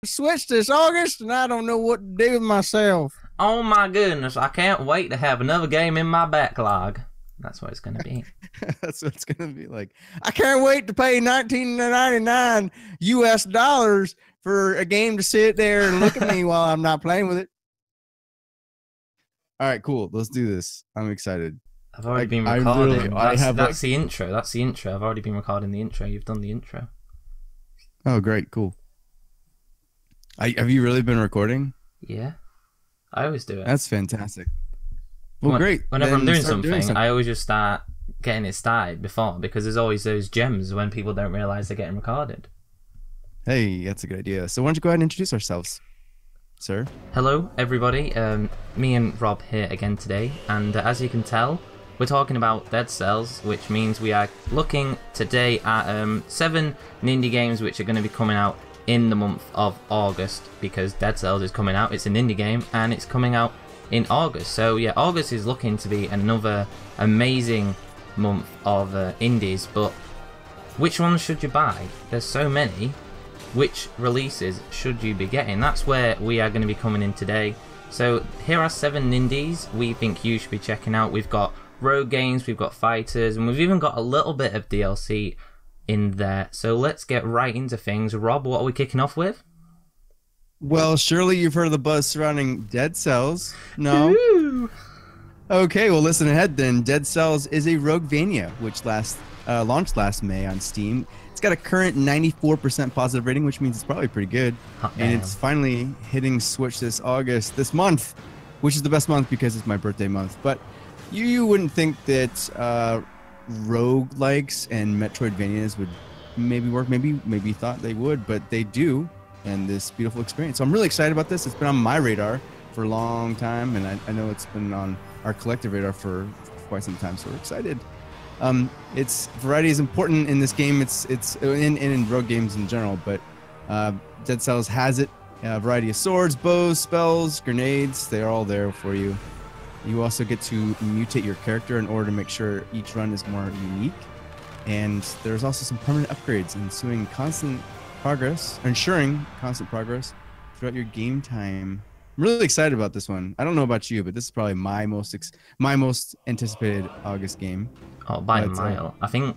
Switch this August, and I don't know what to do with myself. Oh my goodness, I can't wait to have another game in my backlog. That's what it's going to be. That's what it's going to be like. I can't wait to pay $19.99 US for a game to sit there and look at me while I'm not playing with it. All right, cool. Let's do this. I'm excited. I've already been recording. That's the intro. That's the intro. I've already been recording the intro. You've done the intro. Oh, great. Cool. Have you really been recording? Yeah. I always do it. That's fantastic. Well, great. Whenever I'm doing something, I always just start getting it started before, because there's always those gems when people don't realize they're getting recorded. Hey, that's a good idea. So why don't you go ahead and introduce ourselves, sir? Hello, everybody. Me and Rob here again today, and as you can tell, we're talking about Dead Cells, which means we are looking today at 7 Nindie games which are going to be coming out in the month of August, because Dead Cells is coming out. It's a Nindie game and it's coming out in August. So yeah, August is looking to be another amazing month of indies, but which ones should you buy? There's so many. Which releases should you be getting? That's where we are going to be coming in today. So here are 7 Nindies we think you should be checking out. We've got rogue games, we've got fighters, and we've even got a little bit of DLC in there. So let's get right into things. Rob, what are we kicking off with? Well, surely you've heard of the buzz surrounding Dead Cells. No? Ooh. Okay, well listen ahead then. Dead Cells is a Roguevania, which launched last May on Steam. It's got a current 94% positive rating, which means it's probably pretty good. And it's finally hitting Switch this month, which is the best month because it's my birthday month. But you wouldn't think that roguelikes and Metroidvanias would maybe work. Maybe you thought they would, but they do. And this beautiful experience. So I'm really excited about this. It's been on my radar for a long time, and I know it's been on our collective radar for quite some time. So we're excited. Its variety is important in this game. It's in rogue games in general, but Dead Cells has it. A variety of swords, bows, spells, grenades. They're all there for you. You also get to mutate your character in order to make sure each run is more unique. And there's also some permanent upgrades, ensuring constant progress, ensuring constant progress throughout your game time. I'm really excited about this one. I don't know about you, but this is probably my most anticipated August game. Oh, by a mile. I think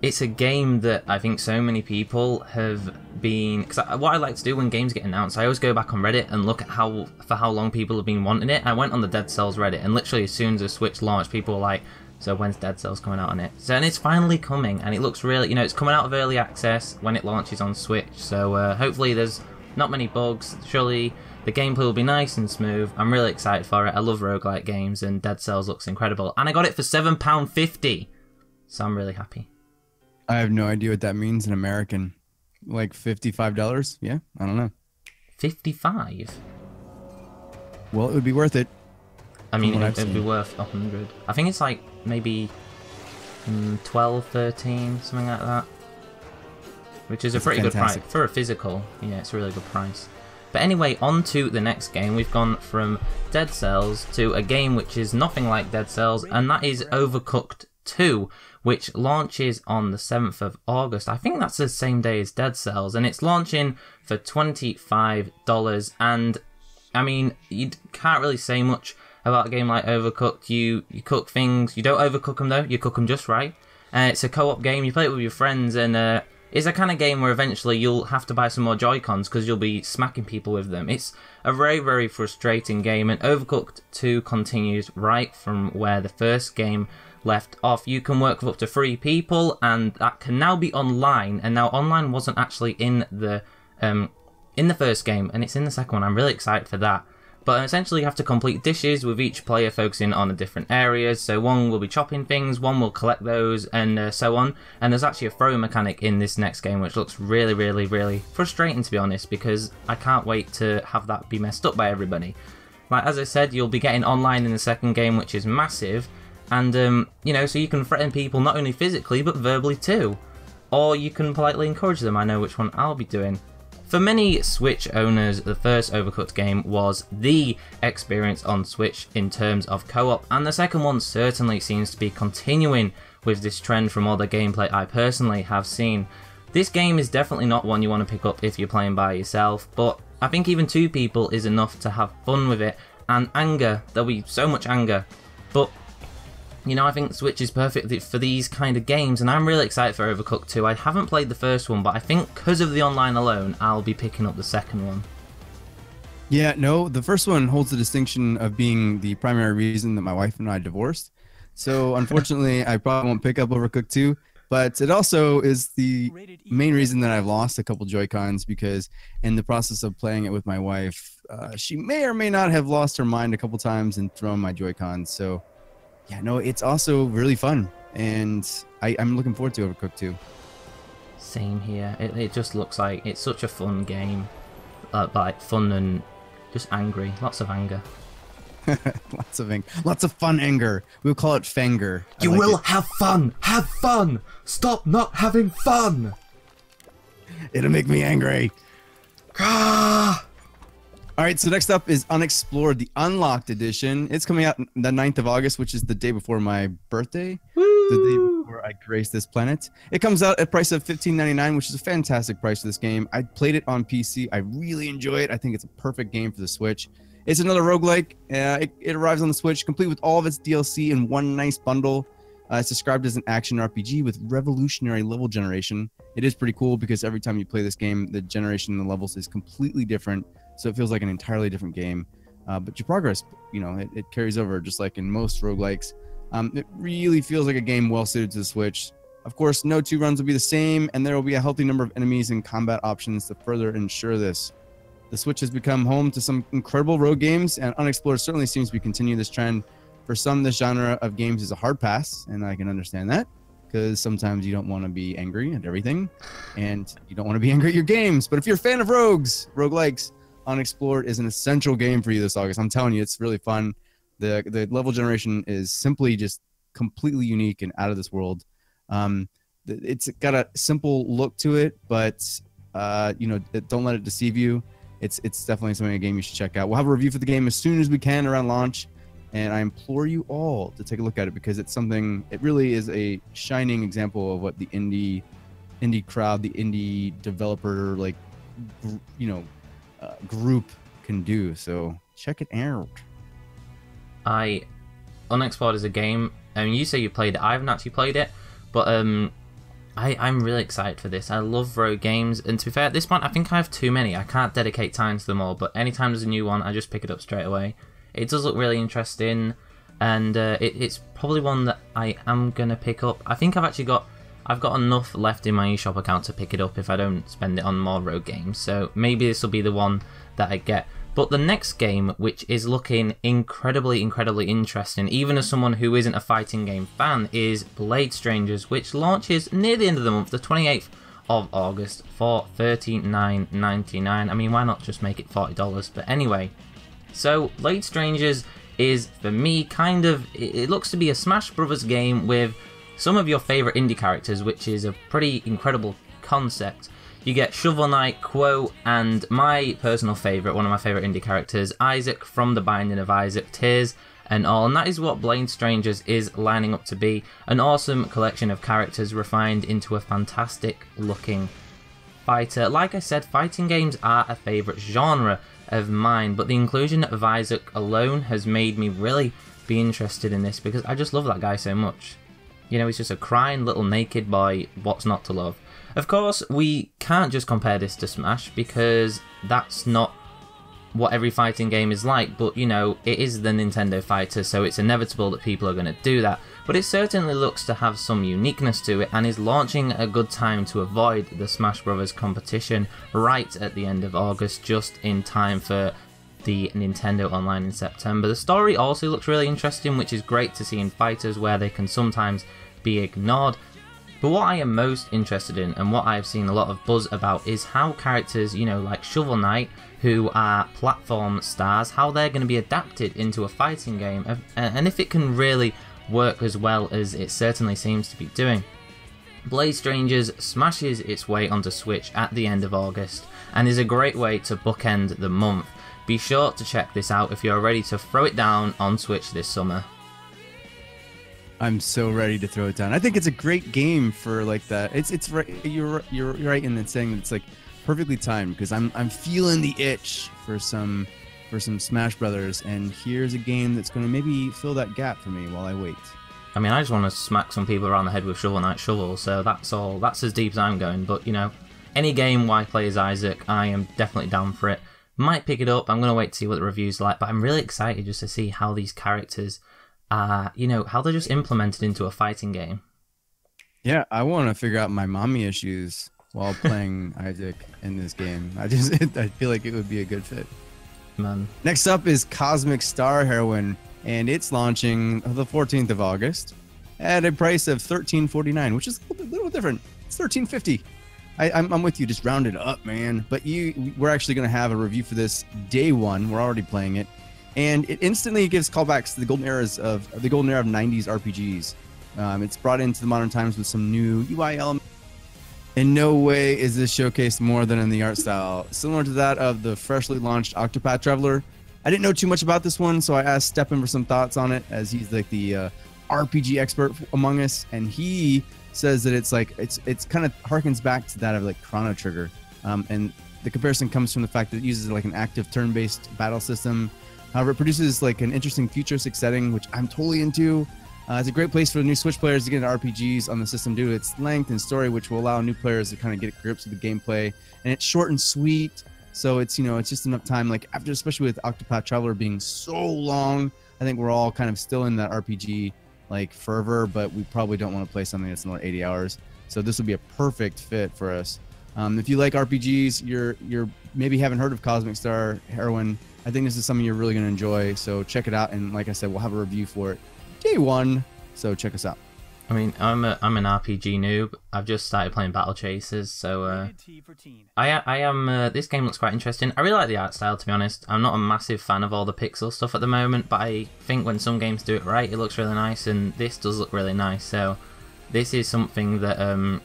it's a game that I think so many people have been... Because what I like to do when games get announced, I always go back on Reddit and look at for how long people have been wanting it. I went on the Dead Cells Reddit, and literally as soon as the Switch launched, people were like, so when's Dead Cells coming out on it? So, and it's finally coming, and it looks really... it's coming out of early access when it launches on Switch. So hopefully there's not many bugs. Surely the gameplay will be nice and smooth. I'm really excited for it. I love roguelike games, and Dead Cells looks incredible. And I got it for £7.50. So I'm really happy. I have no idea what that means in American. Like $55? Yeah? I don't know. 55? Well, it would be worth it. I mean, it'd be worth 100. I think it's like maybe 12, 13, something like that. Which is a pretty good price. For a physical, yeah, it's a really good price. But anyway, on to the next game. We've gone from Dead Cells to a game which is nothing like Dead Cells, and that is Overcooked 2, which launches on the 7th of August. I think that's the same day as Dead Cells, and it's launching for $25. And, I mean, you can't really say much about a game like Overcooked. You cook things. You don't overcook them, though. You cook them just right. It's a co-op game. You play it with your friends, and it's a kind of game where eventually you'll have to buy some more Joy-Cons because you'll be smacking people with them. It's a very, very frustrating game, and Overcooked 2 continues right from where the first game left off. You can work with up to 3 people, and that can now be online. And now online wasn't actually in the first game, and it's in the second one. I'm really excited for that. But essentially you have to complete dishes with each player focusing on a different areas. So one will be chopping things, one will collect those, and so on. And there's actually a throw mechanic in this next game, which looks really, really, really frustrating, to be honest, because I can't wait to have that be messed up by everybody. Like, as I said, you'll be getting online in the second game, which is massive. And, so you can threaten people not only physically, but verbally too. Or you can politely encourage them. I know which one I'll be doing. For many Switch owners, the first Overcooked game was the experience on Switch in terms of co-op, and the second one certainly seems to be continuing with this trend from all the gameplay I personally have seen. This game is definitely not one you want to pick up if you're playing by yourself, but I think even 2 people is enough to have fun with it, and anger, there'll be so much anger, but you know, I think Switch is perfect for these kind of games, and I'm really excited for Overcooked 2. I haven't played the first one, but I think because of the online alone, I'll be picking up the second one. Yeah, no, the first one holds the distinction of being the primary reason that my wife and I divorced. So unfortunately, I probably won't pick up Overcooked 2, but it also is the main reason that I've lost a couple Joy-Cons, because in the process of playing it with my wife, she may or may not have lost her mind a couple times and thrown my Joy-Cons. So yeah, no, it's also really fun, and I'm looking forward to Overcooked 2. Same here. It just looks like it's such a fun game, like fun and just angry. Lots of anger. Lots of fun anger. We'll call it Fanger. You will have fun. Have fun. Stop not having fun. It'll make me angry. Ah! All right, so next up is Unexplored, the Unlocked Edition. It's coming out the 9th of August, which is the day before my birthday. Woo! The day before I grace this planet. It comes out at a price of $15.99, which is a fantastic price for this game. I played it on PC. I really enjoy it. I think it's a perfect game for the Switch. It's another roguelike. It arrives on the Switch, complete with all of its DLC in one nice bundle. It's described as an action RPG with revolutionary level generation. It is pretty cool because every time you play this game, the generation in the levels is completely different. So it feels like an entirely different game. But your progress, you know, it carries over just like in most roguelikes. It really feels like a game well suited to the Switch. Of course, no 2 runs will be the same, and there will be a healthy number of enemies and combat options to further ensure this. The Switch has become home to some incredible rogue games, and Unexplored certainly seems to be continuing this trend. For some, this genre of games is a hard pass, and I can understand that, because sometimes you don't want to be angry at everything, and you don't want to be angry at your games. But if you're a fan of roguelikes, Unexplored is an essential game for you this August. I'm telling you, it's really fun. The level generation is simply just completely unique and out of this world. It's got a simple look to it, but you know, don't let it deceive you. It's definitely a game you should check out. We'll have a review for the game as soon as we can around launch, and I implore you all to take a look at it, because it's something. It really is a shining example of what the indie crowd, the indie developer, like, you know, group can do. So check it out. Unexplored is a game. I mean, you say you played it. I haven't actually played it, but I'm really excited for this. I love rogue games, and to be fair, at this point, I think I have too many. I can't dedicate time to them all, but anytime there's a new one, I just pick it up straight away. It does look really interesting, and it's probably one that I am gonna pick up. I think I've got enough left in my eShop account to pick it up if I don't spend it on more rogue games, so maybe this will be the one that I get. But the next game, which is looking incredibly interesting, even as someone who isn't a fighting game fan, is Blade Strangers, which launches near the end of the month, the 28th of August, for $39.99. I mean, why not just make it $40? But anyway, so Blade Strangers is, for me, kind of, it looks to be a Smash Brothers game with some of your favourite indie characters, which is a pretty incredible concept. You get Shovel Knight, Quo, and my personal favourite, one of my favourite indie characters, Isaac from The Binding of Isaac, Tears and all. And that is what Blade Strangers is lining up to be. An awesome collection of characters refined into a fantastic looking fighter. Like I said, fighting games are a favourite genre of mine, but the inclusion of Isaac alone has made me really be interested in this, because I just love that guy so much. You know, he's just a crying little naked boy. What's not to love? Of course, we can't just compare this to Smash, because that's not what every fighting game is like, but you know, it is the Nintendo fighter, so it's inevitable that people are going to do that. But it certainly looks to have some uniqueness to it, and is launching at a good time to avoid the Smash Brothers competition right at the end of August, just in time for the Nintendo Online in September. The story also looks really interesting, which is great to see in fighters where they can sometimes be ignored. But what I am most interested in, and what I've seen a lot of buzz about, is how characters, you know, like Shovel Knight, who are platform stars, how they're going to be adapted into a fighting game, and if it can really work as well as it certainly seems to be doing. Blade Strangers smashes its way onto Switch at the end of August, and is a great way to bookend the month. Be sure to check this out if you're ready to throw it down on Switch this summer. I'm so ready to throw it down. I think it's a great game for like that. It's right. You're right in that saying that it's like perfectly timed because I'm feeling the itch for some Smash Brothers, and here's a game that's going to maybe fill that gap for me while I wait. I mean, I just want to smack some people around the head with Shovel Knight Shovel, so that's all. That's as deep as I'm going. But you know, any game where I play as Isaac, I am definitely down for it. Might pick it up. I'm going to wait to see what the reviews are like, but I'm really excited just to see how these characters. You know, how they're just implemented into a fighting game. Yeah, I want to figure out my mommy issues while playing Isaac in this game. I feel like it would be a good fit. Man. Next up is Cosmic Star Heroine, and it's launching the 14th of August at a price of $13.49, which is a little different. It's $13.50. I'm with you, just round it up, man. But we're actually going to have a review for this day one. We're already playing it. And it instantly gives callbacks to the golden era of Nindies RPGs. It's brought into the modern times with some new UI elements. In no way is this showcased more than in the art style, similar to that of the freshly launched Octopath Traveler. I didn't know too much about this one, so I asked Steppen for some thoughts on it, as he's like the RPG expert among us, and he says that it's kind of harkens back to that of like Chrono Trigger, and the comparison comes from the fact that it uses like an active turn-based battle system. However, it produces like an interesting futuristic setting, which I'm totally into. It's a great place for new Switch players to get into RPGs on the system due to its length and story, which will allow new players to kind of get grips with the gameplay. And it's short and sweet, so it's it's just enough time. Like especially with Octopath Traveler being so long, I think we're all kind of still in that RPG like fervor, but we probably don't want to play something that's another 80 hours. So this would be a perfect fit for us. If you like RPGs, you're maybe haven't heard of Cosmic Star Heroine. I think this is something you're really going to enjoy, so check it out. And like I said, we'll have a review for it day one, so check us out. I mean, I'm an RPG noob. I've just started playing Battle Chasers, so I am. This game looks quite interesting. I really like the art style, to be honest. I'm not a massive fan of all the pixel stuff at the moment, but I think when some games do it right, it looks really nice, and this does look really nice. So this is something that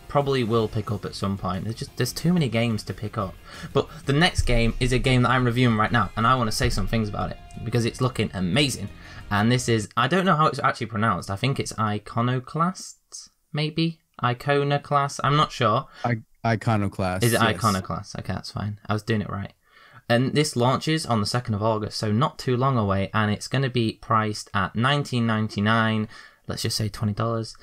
probably will pick up at some point. There's too many games to pick up. But the next game is a game that I'm reviewing right now, and I want to say some things about it because it's looking amazing. And this is, I don't know how it's actually pronounced. I think it's ICONOCLASTS, maybe? ICONOCLASTS, I'm not sure. ICONOCLASTS. Is it yes. ICONOCLASTS? Okay, that's fine. I was doing it right. And this launches on the 2nd of August, so not too long away, and it's going to be priced at $19.99, let's just say $20.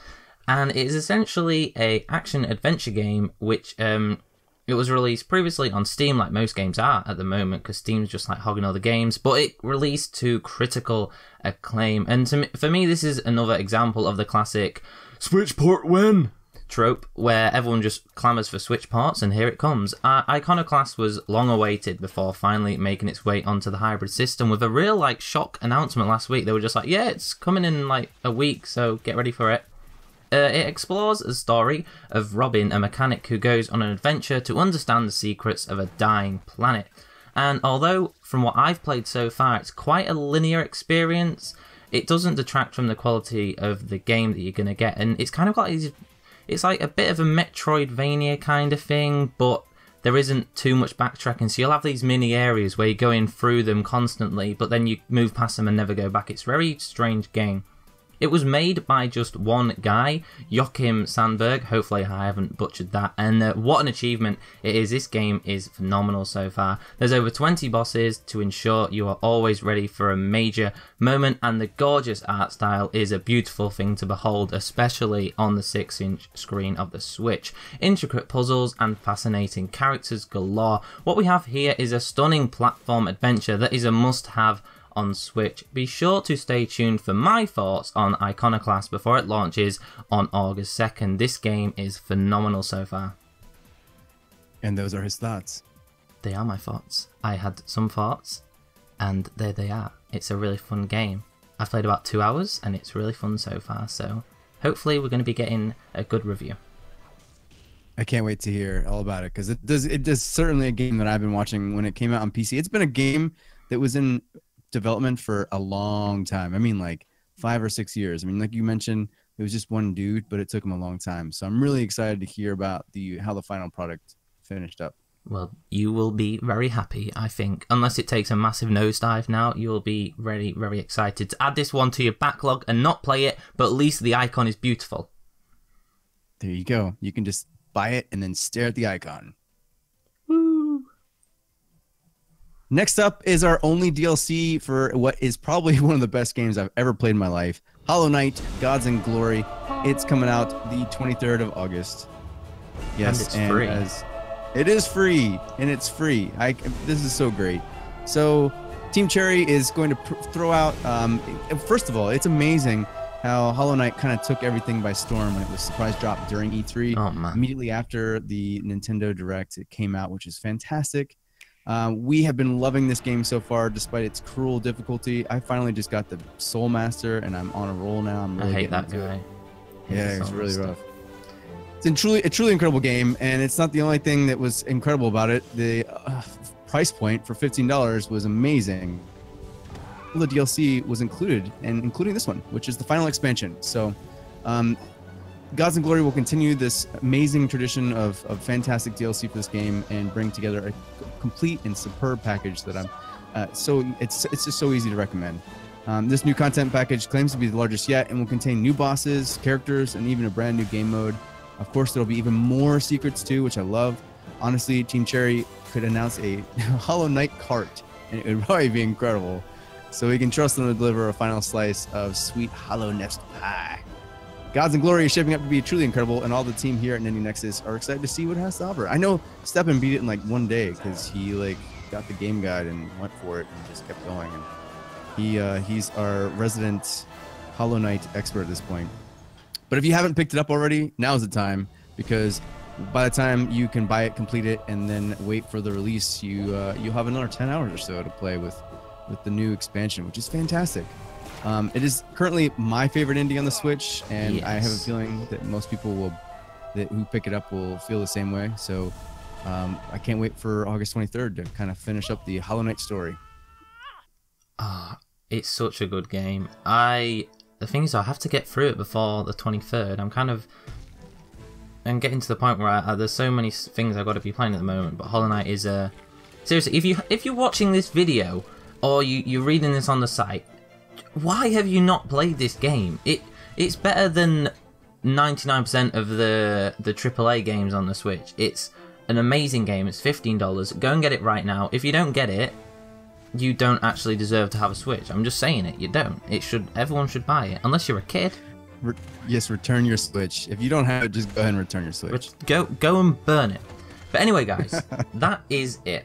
And it is essentially a action-adventure game, which it was released previously on Steam, like most games are at the moment, because Steam's just like hogging all the games, but it released to critical acclaim. And for me, this is another example of the classic Switch port win trope, where everyone just clamours for Switch ports, and here it comes. Iconoclast was long awaited before finally making its way onto the hybrid system with a real like shock announcement last week. They were just like, yeah, it's coming in like a week, so get ready for it. It explores the story of Robin, a mechanic who goes on an adventure to understand the secrets of a dying planet. And although, from what I've played so far, it's quite a linear experience, it doesn't detract from the quality of the game that you're going to get. And it's kind of got these, it's like a bit of a Metroidvania kind of thing, but there isn't too much backtracking. So you'll have these mini areas where you're going through them constantly, but then you move past them and never go back. It's a very strange game. It was made by just one guy, Joachim Sandberg. Hopefully I haven't butchered that. And what an achievement it is. This game is phenomenal so far. There's over 20 bosses to ensure you are always ready for a major moment. And the gorgeous art style is a beautiful thing to behold, especially on the 6-inch screen of the Switch. Intricate puzzles and fascinating characters galore. What we have here is a stunning platform adventure that is a must-have on Switch. Be sure to stay tuned for my thoughts on Iconoclast before it launches on August 2nd. This game is phenomenal so far. And those are his thoughts. They are my thoughts. I had some thoughts, and there they are. It's a really fun game. I've played about 2 hours, and it's really fun so far, so hopefully we're going to be getting a good review. I can't wait to hear all about it, because it does certainly a game that I've been watching when it came out on PC. It's been a game that was in development for a long time. I mean, like 5 or 6 years. I mean, like you mentioned, it was just one dude, but it took him a long time. So I'm really excited to hear about how the final product finished up. Well, you will be very happy, I think. Unless it takes a massive nosedive now, you'll be very, very excited to add this one to your backlog and not play it, but at least the icon is beautiful. There you go. You can just buy it and then stare at the icon. Woo! Next up is our only DLC for what is probably one of the best games I've ever played in my life. Hollow Knight, Gods and Glory. It's coming out the 23rd of August. Yes, and it's free. It is free, and it's free. This is so great. So, Team Cherry is going to throw out. First of all, it's amazing how Hollow Knight kind of took everything by storm when it was surprise dropped during E3. Oh, man. Immediately after the Nintendo Direct, it came out, which is fantastic. We have been loving this game so far, despite its cruel difficulty. I finally just got the Soul Master, and I'm on a roll now. I'm really I hate that guy. Yeah, it's really rough. It's a truly incredible game, and it's not the only thing that was incredible about it. The price point for $15 was amazing. All the DLC was included, and including this one, which is the final expansion. So, Gods and Glory will continue this amazing tradition of fantastic DLC for this game and bring together a complete and superb package that it's just so easy to recommend. This new content package claims to be the largest yet and will contain new bosses, characters, and even a brand new game mode. Of course, there'll be even more secrets too, which I love. Honestly, Team Cherry could announce a Hollow Knight cart, and it would probably be incredible. So we can trust them to deliver a final slice of sweet Hollow Nest pie. Gods and Glory is shaping up to be truly incredible, and all the team here at Nindie Nexus are excited to see what it has to offer. I know Steppen beat it in like one day because he got the game guide and went for it and just kept going. And he's our resident Hollow Knight expert at this point. But if you haven't picked it up already, now's the time, because by the time you can buy it, complete it, and then wait for the release, you'll have another 10 hours or so to play with the new expansion, which is fantastic. It is currently my favorite indie on the Switch, and yes. I have a feeling that most people who pick it up will feel the same way. So I can't wait for August 23rd to kind of finish up the Hollow Knight story. It's such a good game. The thing is, I have to get through it before the 23rd. I'm getting to the point where there's so many things I've got to be playing at the moment. But Hollow Knight is seriously. If you're watching this video or you're reading this on the site, why have you not played this game? It's better than 99% of the AAA games on the Switch. It's an amazing game. It's $15. Go and get it right now. If you don't get it, you don't actually deserve to have a Switch. I'm just saying it. You don't. Everyone should buy it, unless you're a kid. Yes, return your Switch. If you don't have it, just go ahead and return your Switch. Go and burn it. But anyway, guys, that is it.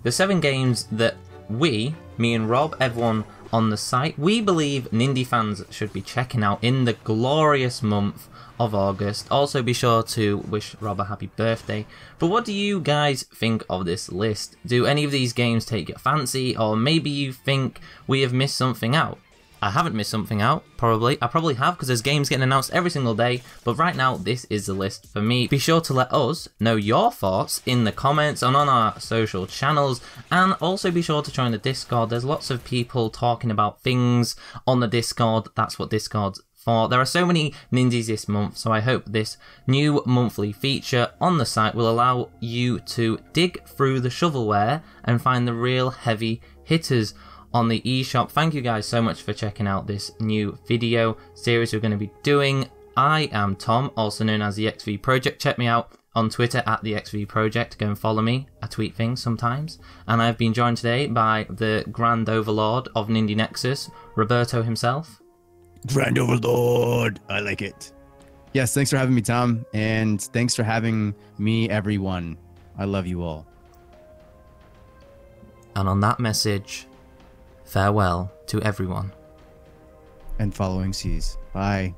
The 7 games that me and Rob, everyone on the site, we believe Nindie fans should be checking out in the glorious month of August. Also, be sure to wish Rob a happy birthday. But what do you guys think of this list? Do any of these games take your fancy, or maybe you think we have missed something out? I haven't missed something out, probably. I probably have, because there's games getting announced every single day. But right now, this is the list for me. Be sure to let us know your thoughts in the comments and on our social channels. And also be sure to join the Discord. There's lots of people talking about things on the Discord. That's what Discord's for. There are so many Nindies this month, so I hope this new monthly feature on the site will allow you to dig through the shovelware and find the real heavy hitters on the eShop. Thank you guys so much for checking out this new video series we're going to be doing. I am Tom, also known as the XV Project. Check me out on Twitter at the XV Project. Go and follow me. I tweet things sometimes. And I've been joined today by the Grand Overlord of Nindie Nexus, Roberto himself. Grand Overlord. I like it. Yes, thanks for having me, Tom. And thanks for having me, everyone. I love you all. And on that message, farewell to everyone. And following seas. Bye.